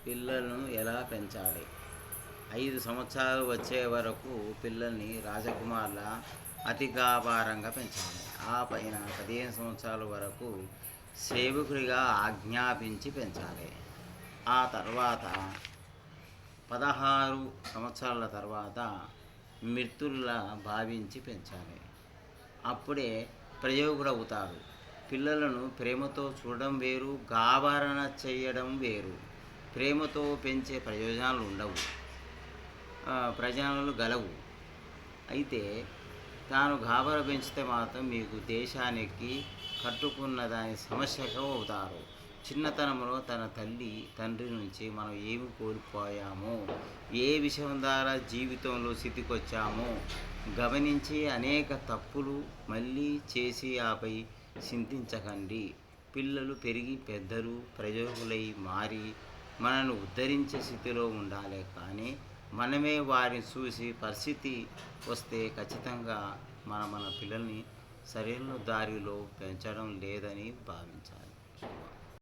పిల్లలను ఎలా పెంచాలి? 5 సంవత్సరాలు వచ్చే వరకు పిల్లల్ని రాజకుమారుల అతి గాభారంగా పెంచాలి. ఆ పైన 15 సంవత్సరాల వరకు సేవకుడిగా ఆజ్ఞాపించి పెంచాలి. ఆ తర్వాత 16 సంవత్సరాల తర్వాత మిత్రుల్లా భావించి పెంచాలి. అప్పుడే ప్రయోగుడవుతారు. పిల్లలను ప్రేమతో చూడడం వేరు, గాభరణ చేయడం వేరు. ప్రేమతో పెంచే ప్రయోజనాలు ఉండవు, ప్రయోజనాలు గలవు. అయితే తాను గాబరా పెంచితే మాత్రం మీకు దేశానికి కట్టుకున్న దాని సమస్యగా అవుతారు. చిన్నతనంలో తన తల్లి తండ్రి నుంచి మనం ఏమి కోల్పోయామో, ఏ విషయం ద్వారా జీవితంలో స్థితికొచ్చామో గమనించి అనేక తప్పులు మళ్ళీ చేసి ఆపై చింతించకండి. పిల్లలు పెరిగి పెద్దలు ప్రయోగులై మారి మనను ఉద్ధరించే స్థితిలో ఉండాలి. కానీ మనమే వారిని చూసి పరిస్థితి వస్తే ఖచ్చితంగా మన పిల్లల్ని సరైన దారిలో పెంచడం లేదని భావించాలి.